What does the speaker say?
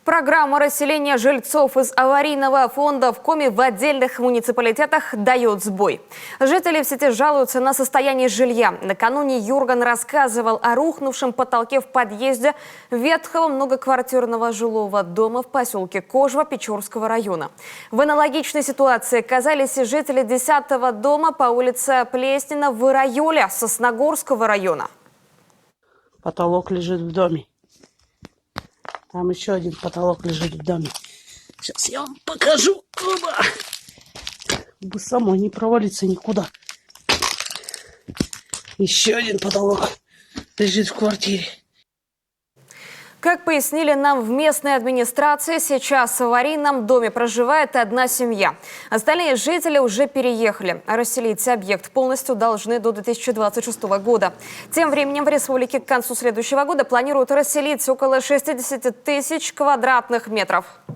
Программа расселения жильцов из аварийного фонда в Коми в отдельных муниципалитетах дает сбой. Жители в сети жалуются на состояние жилья. Накануне Юрган рассказывал о рухнувшем потолке в подъезде ветхого многоквартирного жилого дома в поселке Кожва Печорского района. В аналогичной ситуации оказались и жители 10-го дома по улице Плеснина в Ирайоле Сосногорского района. Потолок лежит в доме. Там еще один потолок лежит в доме. Сейчас я вам покажу. Оба! Бы самой не провалиться никуда. Еще один потолок лежит в квартире. Как пояснили нам в местной администрации, сейчас в аварийном доме проживает одна семья. Остальные жители уже переехали. Расселить объект полностью должны до 2026 года. Тем временем в республике к концу следующего года планируют расселить около 60 тысяч квадратных метров.